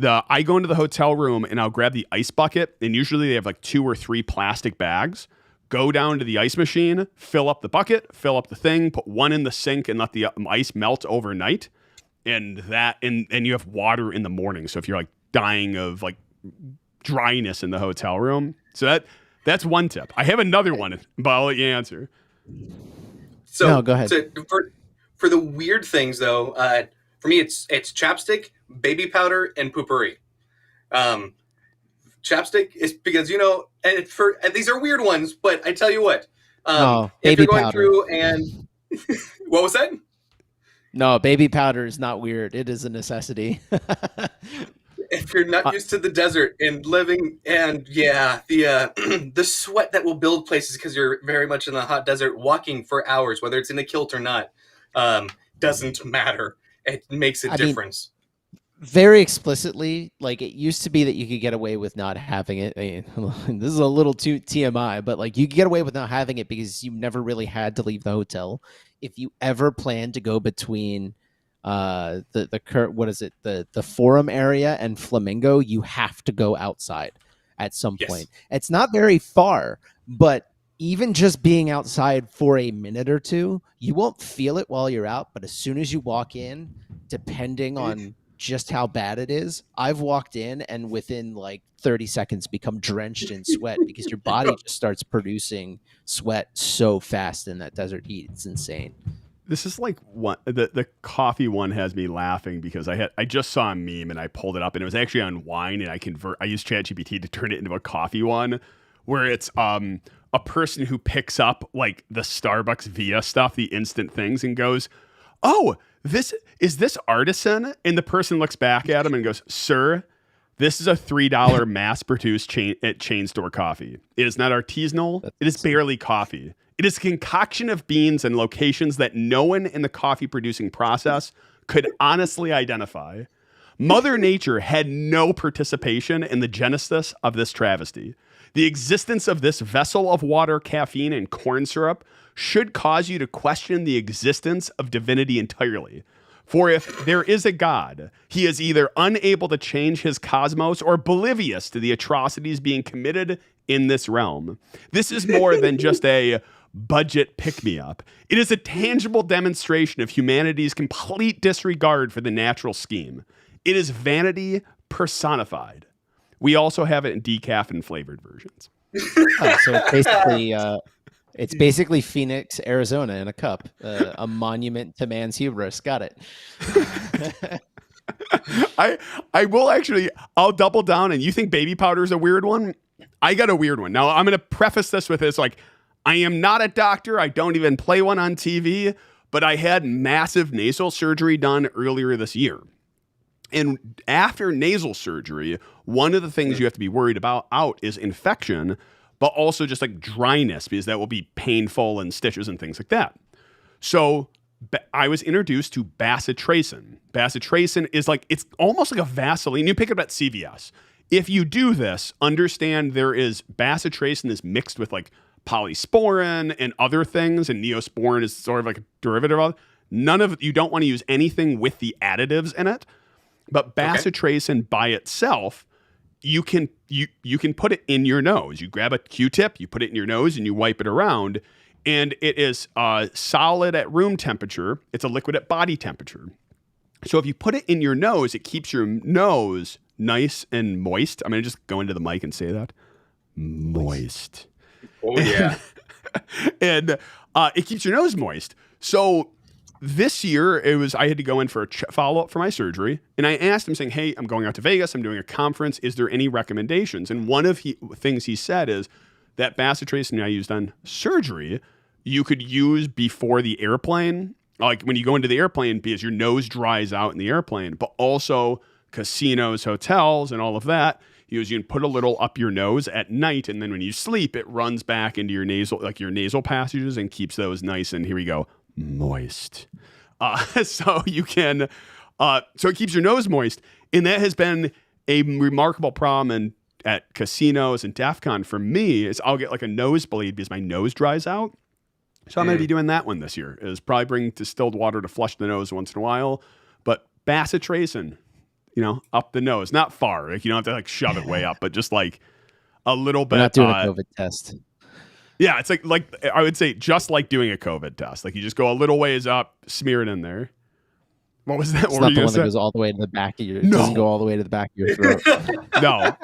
S1: I go into the hotel room and I'll grab the ice bucket, and usually they have like 2 or 3 plastic bags. Go down to the ice machine, fill up the bucket, fill up the thing, put one in the sink, and let the ice melt overnight. And you have water in the morning. So if you're like dying of like dryness in the hotel room, so that's one tip. I have another one, but I'll let you answer.
S2: So
S3: no, go ahead.
S2: So for the weird things though, for me it's chapstick, baby powder, and poopery. Chapstick is because and these are weird ones, but I tell you what, if you're going powder. Through and what was that?
S3: No, baby powder is not weird. It is a necessity.
S2: If you're not used to the desert and living, and the sweat that will build places because you're very much in the hot desert, walking for hours, whether it's in a kilt or not, doesn't matter. It makes a difference.
S3: very explicitly, like it used to be that you could get away with not having it. I mean, this is a little too TMI, but like you could get away with not having it because you never really had to leave the hotel. If you ever plan to go between what is it, the forum area and Flamingo, you have to go outside at some point. It's not very far, but even just being outside for a minute or two, you won't feel it while you're out, but as soon as you walk in, depending on just how bad it is, I've walked in and within like 30 seconds become drenched in sweat because your body just starts producing sweat so fast in that desert heat. It's insane.
S1: This is like the coffee one has me laughing because I just saw a meme and I pulled it up and it was actually on wine, and I used ChatGPT to turn it into a coffee one where it's a person who picks up like the Starbucks Via stuff, the instant things, and goes, "Oh, this artisan?" And the person looks back at him and goes, "Sir, this is a $3 mass-produced chain store coffee. It is not artisanal. It is barely coffee. It is a concoction of beans and locations that no one in the coffee producing process could honestly identify. Mother Nature had no participation in the genesis of this travesty. The existence of this vessel of water, caffeine, and corn syrup should cause you to question the existence of divinity entirely. For if there is a God, he is either unable to change his cosmos or oblivious to the atrocities being committed in this realm. This is more than just a budget pick-me-up. It is a tangible demonstration of humanity's complete disregard for the natural scheme. It is vanity personified. We also have it in decaf and flavored versions."
S3: So it's basically Phoenix, Arizona in a cup, a monument to man's hubris. Got it.
S1: I'll double down. And you think baby powder is a weird one? I got a weird one. Now I'm going to preface this with this, like, I am not a doctor. I don't even play one on TV, but I had massive nasal surgery done earlier this year. And after nasal surgery, one of the things you have to be worried about is infection, but also just like dryness, because that will be painful and stitches and things like that. So I was introduced to bacitracin. Bacitracin is like, it's almost like a Vaseline. You pick it up at CVS. If you do this, understand there is bacitracin is mixed with like polysporin and other things, and neosporin is sort of like a derivative of it. You don't want to use anything with the additives in it. But bacitracin by itself, you can put it in your nose. You grab a Q-tip, you put it in your nose, and you wipe it around. And it is solid at room temperature. It's a liquid at body temperature. So if you put it in your nose, it keeps your nose nice and moist. I'm going to just go into the mic and say that. Moist.
S2: Oh, yeah.
S1: And it keeps your nose moist. So this year, I had to go in for a follow-up for my surgery, and I asked him, saying, "Hey, I'm going out to Vegas. I'm doing a conference. Is there any recommendations?" And one of things he said is that bacitracin I used on surgery, you could use before the airplane, like when you go into the airplane, because your nose dries out in the airplane, but also casinos, hotels, and all of that. You can put a little up your nose at night, and then when you sleep, it runs back into your nasal passages and keeps those nice, and here we go, moist. So you can, so it keeps your nose moist. And that has been a remarkable problem at casinos and DEF CON for me, is I'll get like a nosebleed because my nose dries out. So I'm going to be doing that one this year, is probably bring distilled water to flush the nose once in a while. But bacitracin, up the nose, not far. Like you don't have to like shove it way up, but just like a little bit.
S3: We're not doing a COVID test.
S1: Yeah, it's like I would say just like doing a COVID test. Like you just go a little ways up, smear it in there. What was that?
S3: It's not the one that goes all the way to the back of your. It doesn't go all the way to the back of your throat.
S1: No,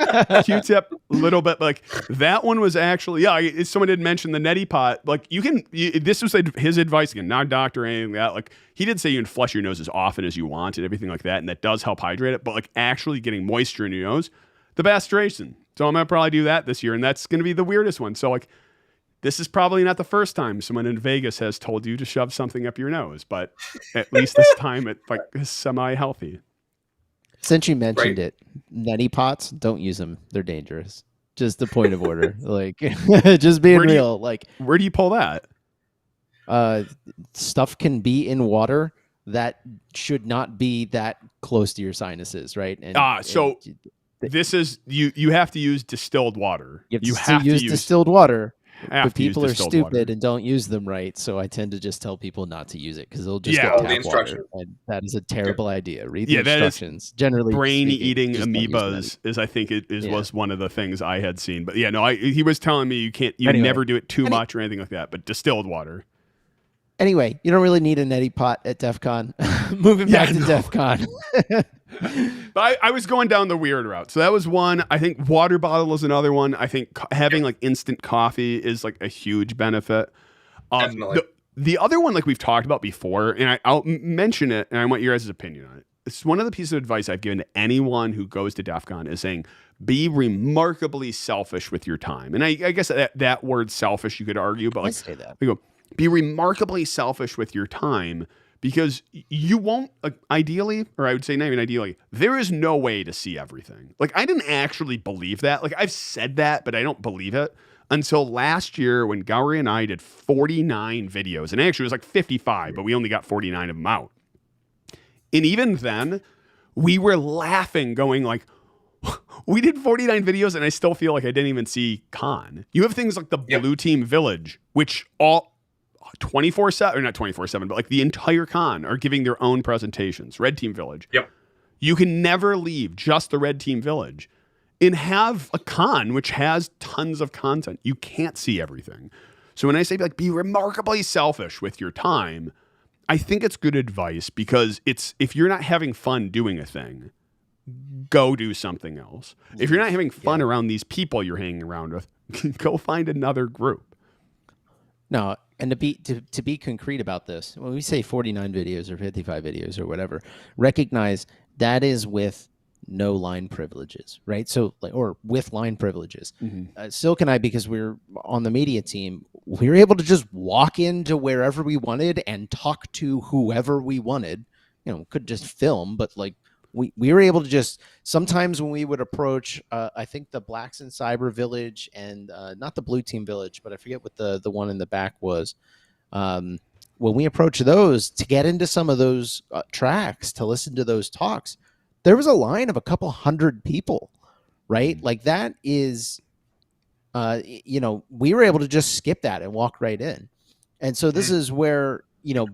S1: Q-tip, a little bit. Like that one was actually, yeah. Someone did mention the neti pot. Like this was his advice again, not a doctor or anything like that. Like he did say you can flush your nose as often as you want and everything like that, and that does help hydrate it. But like actually getting moisture in your nose, the bacitracin. So I'm gonna probably do that this year, and that's gonna be the weirdest one. So like. This is probably not the first time someone in Vegas has told you to shove something up your nose, but at least this time it is semi-healthy.
S3: Since you mentioned it, neti pots, don't use them. They're dangerous. Just the point of order. Like, just being real.
S1: Where do you pull that?
S3: Stuff can be in water that should not be that close to your sinuses, right?
S1: So this is you have to use distilled water.
S3: You have to use distilled water. But people are stupid and don't use them right, so I tend to just tell people not to use it because they'll just get tap water. And that is a terrible idea. Read the instructions. Generally,
S1: brain-eating amoebas is I think was one of the things I had seen. But yeah, no, he was telling me you never do it too much or anything like that. But distilled water.
S3: Anyway, you don't really need a neti pot at DEF CON. Moving back to DEF CON.
S1: But I was going down the weird route. So that was one. I think water bottle is another one. I think having like instant coffee is like a huge benefit.
S2: Definitely.
S1: The other one, like we've talked about before, and I'll mention it, and I want your guys' opinion on it. It's one of the pieces of advice I've given to anyone who goes to DEF CON is saying, be remarkably selfish with your time. And I guess that word selfish, you could argue, but like,
S3: I say that.
S1: I go, be remarkably selfish with your time because you won't, ideally, or I would say not even ideally, there is no way to see everything. Like, I didn't actually believe that. Like, I've said that, but I don't believe it until last year when Gourry and I did 49 videos. And actually, it was like 55, but we only got 49 of them out. And even then, we were laughing, going like, we did 49 videos, and I still feel like I didn't even see con. You have things like the Blue Team Village, which all 24/7, or not 24/7, but like the entire con are giving their own presentations. Red Team Village.
S2: Yep.
S1: You can never leave just the Red Team Village and have a con which has tons of content. You can't see everything. So when I say like be remarkably selfish with your time, I think it's good advice because if you're not having fun doing a thing, go do something else. If you're not having fun around these people you're hanging around with, go find another group.
S3: No, and to be concrete about this, when we say 49 videos or 55 videos or whatever, recognize that is with no line privileges, right? So, or with line privileges. Silk and I, because we're on the media team, we were able to just walk into wherever we wanted and talk to whoever we wanted. You know, could just film, but like we were able to just, sometimes when we would approach, I think the Blacks in Cyber Village and not the Blue Team Village, but I forget what the one in the back was. When we approached those to get into some of those tracks, to listen to those talks, there was a line of a couple hundred people, right? Like that is, we were able to just skip that and walk right in. And so this is where,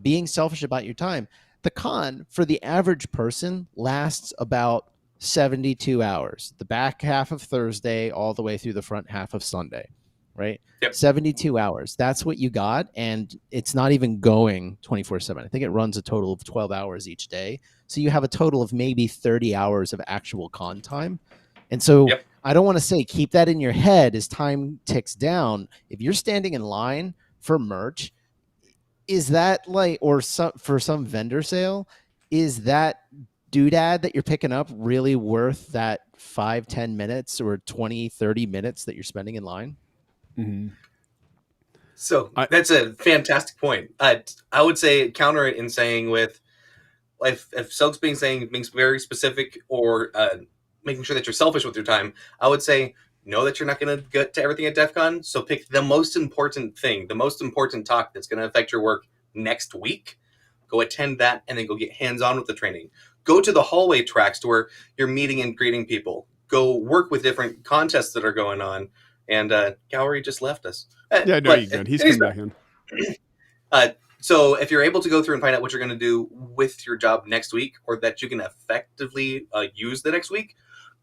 S3: being selfish about your time. The con for the average person lasts about 72 hours, the back half of Thursday all the way through the front half of Sunday, right?
S2: Yep.
S3: 72 hours. That's what you got. And it's not even going 24/7. I think it runs a total of 12 hours each day. So you have a total of maybe 30 hours of actual con time. And so I don't want to say keep that in your head as time ticks down. If you're standing in line for merch, is that like, or for some vendor sale, is that doodad that you're picking up really worth that 5-10 minutes or 20-30 minutes that you're spending in line?
S2: So that's a fantastic point. I would say counter it in saying with, if Silk's being very specific or making sure that you're selfish with your time, I would say know that you're not going to get to everything at DEF CON, so pick the most important thing, the most important talk that's going to affect your work next week. Go attend that, and then go get hands-on with the training. Go to the hallway tracks to where you're meeting and greeting people. Go work with different contests that are going on. And Gourry just left us.
S1: Yeah, no, he's good. He's coming back in.
S2: So if you're able to go through and find out what you're going to do with your job next week, or that you can effectively use the next week,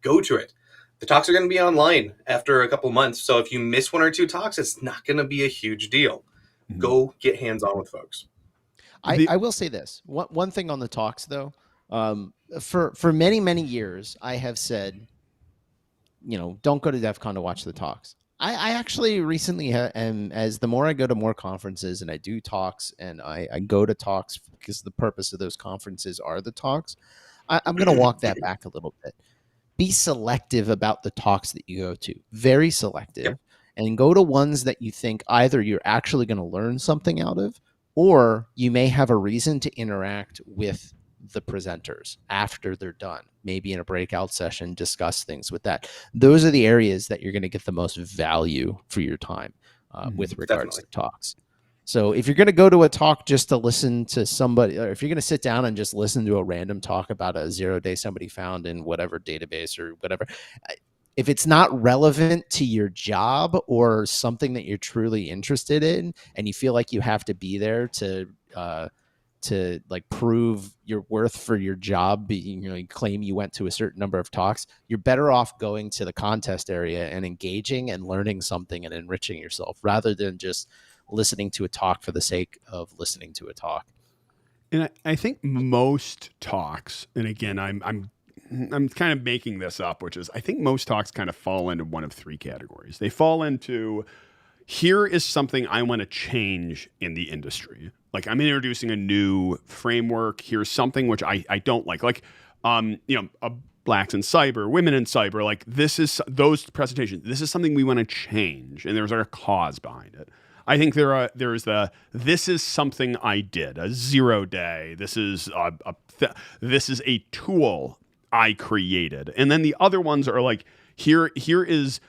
S2: go to it. The talks are going to be online after a couple months. So if you miss one or two talks, it's not going to be a huge deal. Go get hands-on with folks.
S3: I will say this. One thing on the talks, though. For many, many years, I have said, don't go to DEF CON to watch the talks. I actually recently am, as the more I go to more conferences and I do talks and I go to talks because the purpose of those conferences are the talks, I'm going to walk that back a little bit. Be selective about the talks that you go to. Very selective. And go to ones that you think either you're actually going to learn something out of, or you may have a reason to interact with the presenters after they're done. Maybe in a breakout session, discuss things with that. Those are the areas that you're going to get the most value for your time with regards to talks. So if you're going to go to a talk just to listen to somebody, or if you're going to sit down and just listen to a random talk about a 0-day somebody found in whatever database or whatever, if it's not relevant to your job or something that you're truly interested in, and you feel like you have to be there to like prove your worth for your job, you claim you went to a certain number of talks, you're better off going to the contest area and engaging and learning something and enriching yourself rather than just listening to a talk for the sake of listening to a talk.
S1: And I think most talks, and again, I'm kind of making this up, which is I think most talks kind of fall into one of three categories. They fall into, here is something I want to change in the industry. Like, I'm introducing a new framework. Here's something which I don't like. Like, blacks in cyber, women in cyber. Like, this is those presentations. This is something we want to change, and there's like a cause behind it. I think there's this is something I did, a 0-day. This is this is a tool I created, and then the other ones are like, here is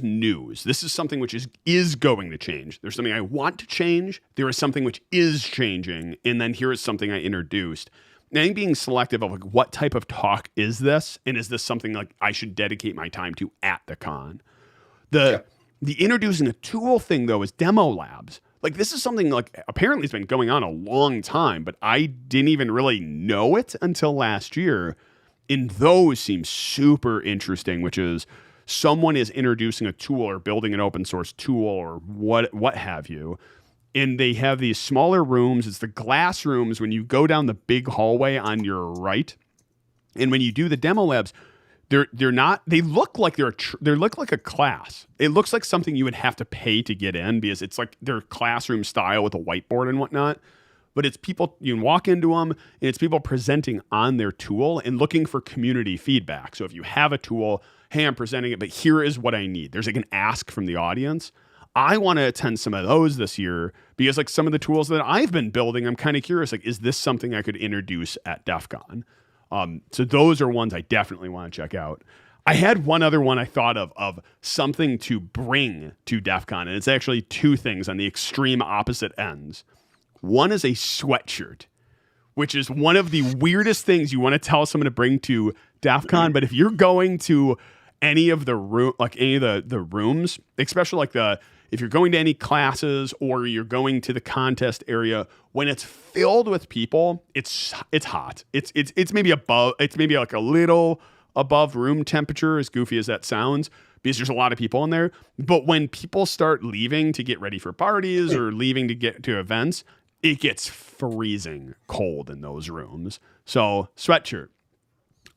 S1: news. This is something which is going to change. There's something I want to change. There is something which is changing, and then here is something I introduced. And I think being selective of like what type of talk is this, and is this something like I should dedicate my time to at the con. The introducing a tool thing, though, is demo labs. Like, this is something, like, apparently it's been going on a long time, but I didn't even really know it until last year. And those seem super interesting, which is someone is introducing a tool or building an open source tool or what have you. And they have these smaller rooms. It's the glass rooms when you go down the big hallway on your right. And when you do the demo labs, they're not. They look like they look like a class. It looks like something you would have to pay to get in because it's like their classroom style with a whiteboard and whatnot. But it's people, you can walk into them, and it's people presenting on their tool and looking for community feedback. So if you have a tool, hey, I'm presenting it, but here is what I need. There's like an ask from the audience. I want to attend some of those this year because like some of the tools that I've been building, I'm kind of curious, like, is this something I could introduce at DEF CON? So those are ones I definitely want to check out. I had one other one I thought of something to bring to DEF CON, and it's actually two things on the extreme opposite ends. One is a sweatshirt, which is one of the weirdest things you want to tell someone to bring to DEF CON. But if you're going to any of the the rooms, especially like if you're going to any classes or you're going to the contest area, when it's filled with people, it's hot. It's maybe like a little above room temperature, as goofy as that sounds, because there's a lot of people in there. But when people start leaving to get ready for parties or leaving to get to events, it gets freezing cold in those rooms. So sweatshirt.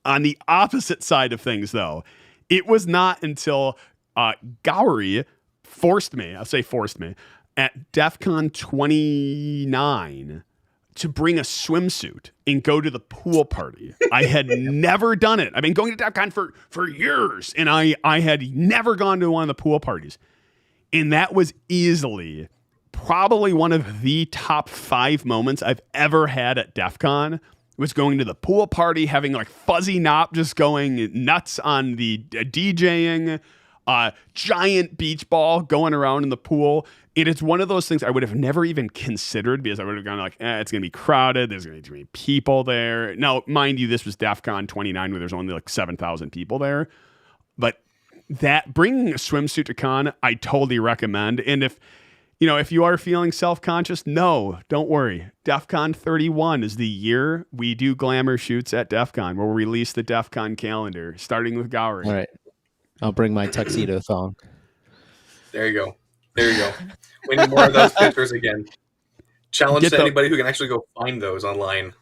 S1: On the opposite side of things, though, it was not until Gourry forced me at DEF CON 29 to bring a swimsuit and go to the pool party. I had never done it. I've been going to DEF CON for years, and I had never gone to one of the pool parties. And that was easily probably one of the top 5 moments I've ever had at DEF CON. Was going to the pool party, having like Fuzzy Knop just going nuts on the DJing, giant beach ball going around in the pool. It is one of those things I would have never even considered because I would have gone like, it's going to be crowded. There's going to be too many people there. Now, mind you, this was DEF CON 29 where there's only like 7,000 people there. But that bringing a swimsuit to con, I totally recommend. And if you are feeling self-conscious, no, don't worry. DEF CON 31 is the year we do glamour shoots at DEF CON. We'll release the DEF CON calendar, starting with Gourry.
S3: All right. I'll bring my tuxedo thong.
S2: There you go. We need more of those pictures again. Challenge to anybody who can actually go find those online.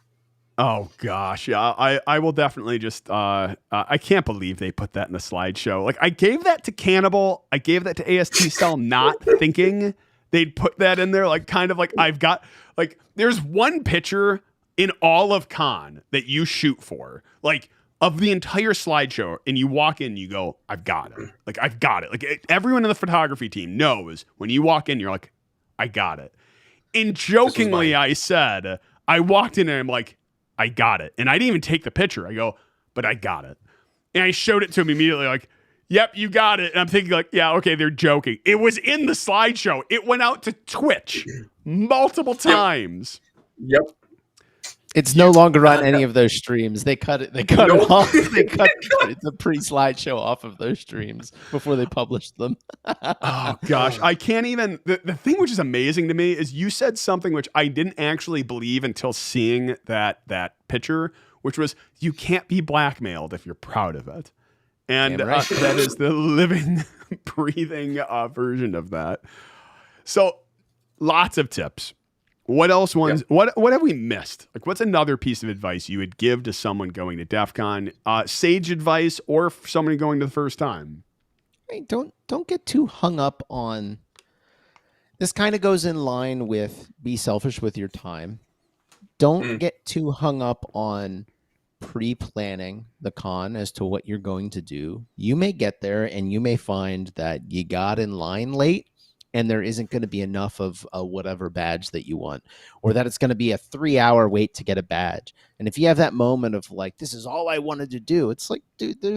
S1: Oh, gosh. Yeah, I will definitely just... I can't believe they put that in the slideshow. Like, I gave that to Cannibal. I gave that to AST Cell, not thinking... they'd put that in there, like kind of like I've got like there's one picture in all of con that you shoot for, like of the entire slideshow, and you walk in, you go, I've got it. Like I've got it. Like everyone in the photography team knows when you walk in, you're like, I got it. And jokingly, I said, I walked in and I'm like, I got it. And I didn't even take the picture. I go, but I got it. And I showed it to him immediately, like, Yep, you got it. And I'm thinking like, yeah, okay, they're joking. It was in the slideshow. It went out to Twitch multiple times.
S2: Yep.
S3: It's no longer on any of those streams. They cut it. They cut
S2: Nope.
S3: it off. They cut the pre-slideshow off of those streams before they published them.
S1: Oh gosh, I can't even. The thing which is amazing to me is you said something which I didn't actually believe until seeing that picture, which was you can't be blackmailed if you're proud of it, and
S3: Damn right.
S1: that is the living, breathing version of that. So, lots of tips. What else ones? What have we missed? Like, what's another piece of advice you would give to someone going to DEF CON? Sage advice, or for somebody going to the first time?
S3: Hey, don't get too hung up on. This kind of goes in line with be selfish with your time. Don't get too hung up on pre-planning the con as to what you're going to do. You may get there and you may find that you got in line late and there isn't going to be enough of whatever badge that you want, or that it's going to be a 3-hour wait to get a badge. And if you have that moment of like, this is all I wanted to do, it's like, dude, there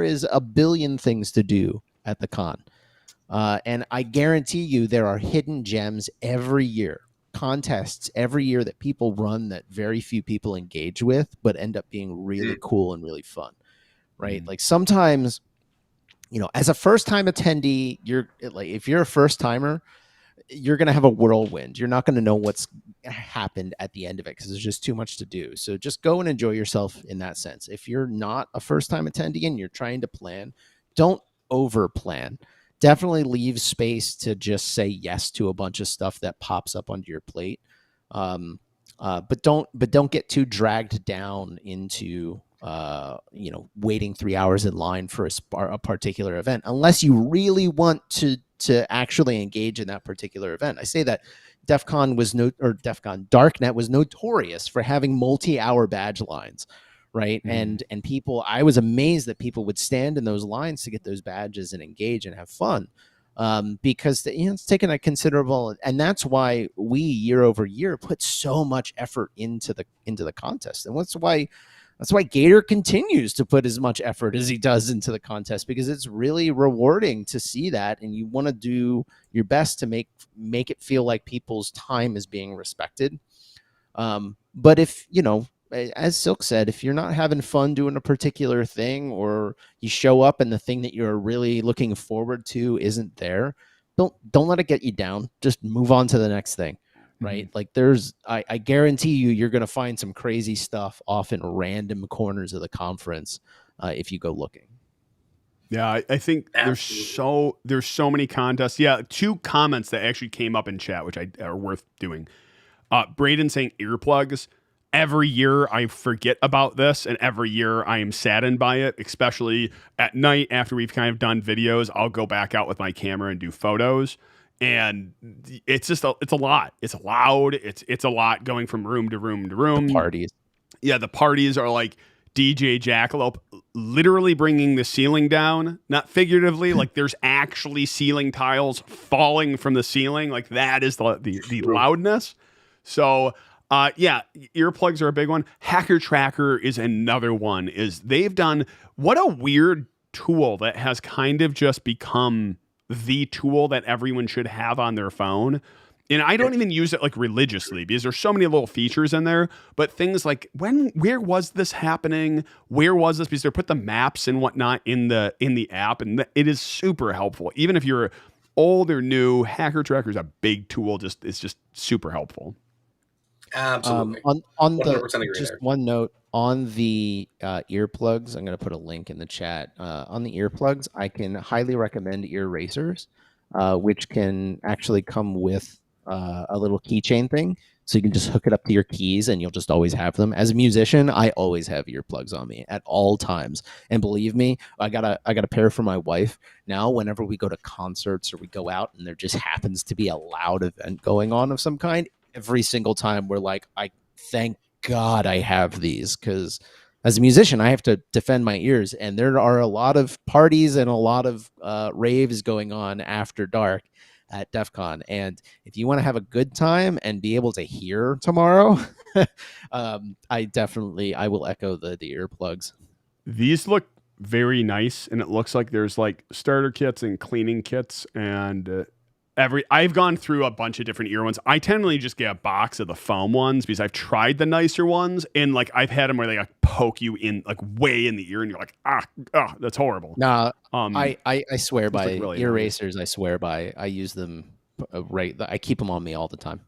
S3: is a billion things to do at the con. And I guarantee you there are hidden gems every year, contests every year that people run that very few people engage with, but end up being really cool and really fun, right? Like sometimes, you know, as a first-time attendee, if you're a first-timer, you're going to have a whirlwind. You're not going to know what's happened at the end of it because there's just too much to do. So just go and enjoy yourself in that sense. If you're not a first-time attendee and you're trying to plan, don't over-plan. Definitely leave space to just say yes to a bunch of stuff that pops up onto your plate. But don't get too dragged down into waiting 3 hours in line for a particular event, unless you really want to actually engage in that particular event. I say that Defcon Darknet was notorious for having multi-hour badge lines, right? And people, I was amazed that people would stand in those lines to get those badges and engage and have fun, because it's taken a considerable, and that's why we year over year put so much effort into the contest, and that's why Gator continues to put as much effort as he does into the contest, because it's really rewarding to see that, and you want to do your best to make it feel like people's time is being respected. But if, as Silk said, if you're not having fun doing a particular thing, or you show up and the thing that you're really looking forward to isn't there, don't let it get you down. Just move on to the next thing. Right? Like I guarantee you're going to find some crazy stuff off in random corners of the conference if you go looking.
S1: Yeah, I think there's so many contests. Yeah, 2 comments that actually came up in chat, which are worth doing. Braden saying earplugs. Every year I forget about this, and every year I am saddened by it, especially at night after we've kind of done videos. I'll go back out with my camera and do photos. And it's just it's a lot. It's loud. It's a lot going from room to room to room.
S3: The parties.
S1: Yeah, the parties are like DJ Jackalope literally bringing the ceiling down, not figuratively. Like there's actually ceiling tiles falling from the ceiling. Like that is the loudness. So earplugs are a big one. Hacker Tracker is another one. They've done what a weird tool that has kind of just become the tool that everyone should have on their phone. And I don't even use it like religiously because there's so many little features in there, but things like where was this happening? Where was this? Because they put the maps and whatnot in the app, and it is super helpful. Even if you're old or new, Hacker Tracker is a big tool. It's just super helpful.
S2: Absolutely.
S3: On just one note on the earplugs, I'm going to put a link in the chat. On the earplugs, I can highly recommend ear racers, which can actually come with a little keychain thing, so you can just hook it up to your keys and you'll just always have them. As a musician, I always have earplugs on me at all times, and believe me, I got a pair for my wife. Now whenever we go to concerts or we go out and there just happens to be a loud event going on of some kind, every single time we're like, I thank God I have these, because as a musician I have to defend my ears, and there are a lot of parties and a lot of raves going on after dark at DEF CON, and if you want to have a good time and be able to hear tomorrow, I will echo the earplugs.
S1: These look very nice, and it looks like there's like starter kits and cleaning kits and I've gone through a bunch of different ear ones. I tend to just get a box of the foam ones because I've tried the nicer ones, and like I've had them where they like poke you in like way in the ear, and you're like, that's horrible.
S3: No, I swear by
S1: like really
S3: ear
S1: nice.
S3: racers. I swear by. I use them right. I keep them on me all the time.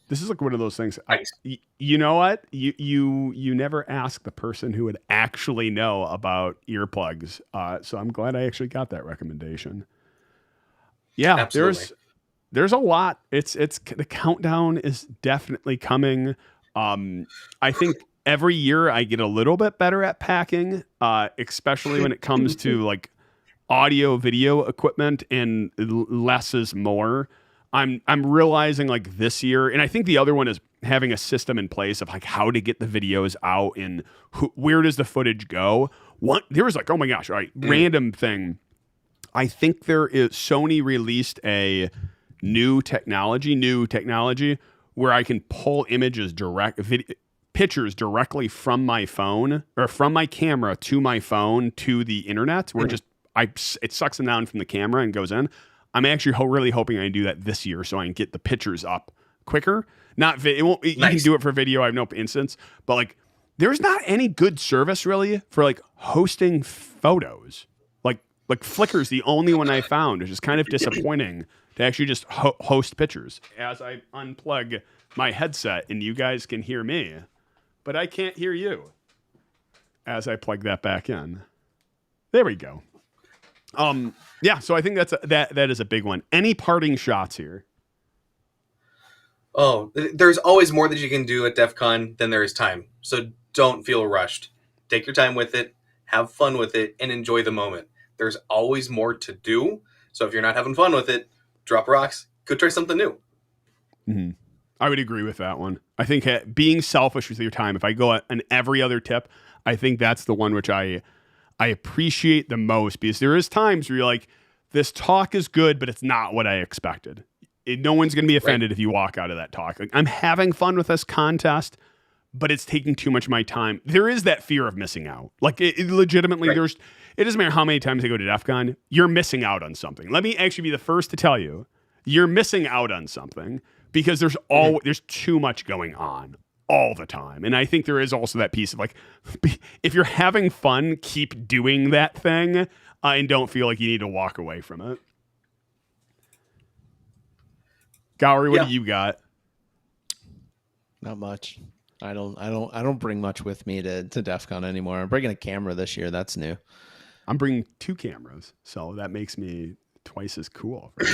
S1: This is like one of those things.
S2: Nice.
S1: You know what? You never ask the person who would actually know about earplugs. So I'm glad I actually got that recommendation. Yeah,
S2: Absolutely.
S1: there's a lot. It's the countdown is definitely coming. I think every year I get a little bit better at packing, especially when it comes to like audio video equipment, and less is more. I'm realizing like this year, and I think the other one is having a system in place of like how to get the videos out and where does the footage go. There was like, oh my gosh, all right, random thing. I think Sony released a new technology where I can pull images pictures directly from my phone or from my camera to my phone to the internet, where it sucks them down from the camera and goes in. I'm actually really hoping I can do that this year so I can get the pictures up quicker. It won't. You can do it for video. I have no instance, but like there's not any good service really for like hosting photos. Like Flickr's the only one I found, which is kind of disappointing to actually just host pictures. As I unplug my headset and you guys can hear me, but I can't hear you as I plug that back in. There we go. Yeah, so I think that is a big one. Any parting shots here?
S2: Oh, there's always more that you can do at DEF CON than there is time. So don't feel rushed. Take your time with it, have fun with it, and enjoy the moment. There's always more to do. So if you're not having fun with it, drop rocks, go try something new.
S1: Mm-hmm. I would agree with that one. I think being selfish with your time, if I go on every other tip, I think that's the one which I appreciate the most, because there is times where you're like, this talk is good, but it's not what I expected. No one's going to be offended if you walk out of that talk. Like, I'm having fun with this contest, but it's taking too much of my time. There is that fear of missing out. Like it legitimately, it doesn't matter how many times I go to DEF CON, you're missing out on something. Let me actually be the first to tell you, you're missing out on something because there's too much going on all the time. And I think there is also that piece of like, if you're having fun, keep doing that thing and don't feel like you need to walk away from it. Gourry, what do you got?
S3: Not much. I don't bring much with me to DEF CON anymore. I'm bringing a camera this year. That's new.
S1: I'm bringing 2 cameras, so that makes me twice as cool. Right?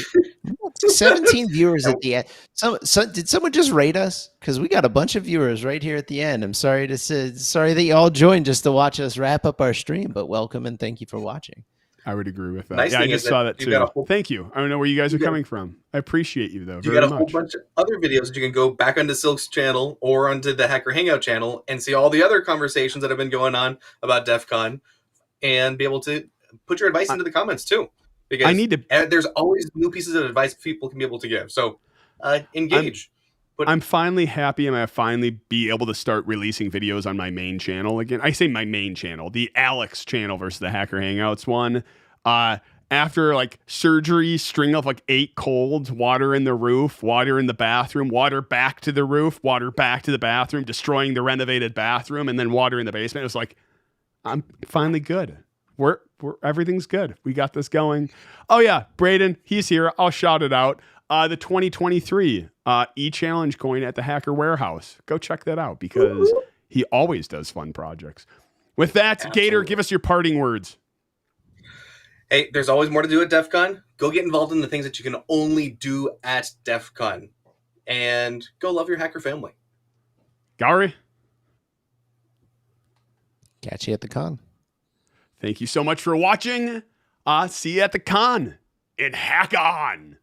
S3: 17 viewers at the end. So did someone just rate us? Because we got a bunch of viewers right here at the end. I'm sorry that you all joined just to watch us wrap up our stream, but welcome and thank you for watching.
S1: I would agree with that.
S2: Nice
S1: I just saw that too. Thank you. I don't know where you guys are coming from. I appreciate you though.
S2: You got a whole bunch of other videos that you can go back onto Silk's channel or onto the Hacker Hangout channel and see all the other conversations that have been going on about DEF CON and be able to put your advice into the comments too. Because there's always new pieces of advice people can be able to give. So engage.
S1: I'm finally happy. I'm going to finally be able to start releasing videos on my main channel again. I say my main channel, the Alex channel versus the Hacker Hangouts one. After like surgery, string of like 8 colds, water in the roof, water in the bathroom, water back to the roof, water back to the bathroom, destroying the renovated bathroom, and then water in the basement. It was like, I'm finally good. Everything's good. We got this going. Oh yeah, Braden, he's here. I'll shout it out. The 2023 e-challenge coin at the Hacker Warehouse. Go check that out because he always does fun projects. With that, absolutely. Gator, give us your parting words.
S2: Hey, there's always more to do at DEF CON. Go get involved in the things that you can only do at DEF CON. And go love your hacker family.
S1: Gourry?
S3: Catch you at the con.
S1: Thank you so much for watching. See you at the con and hack on.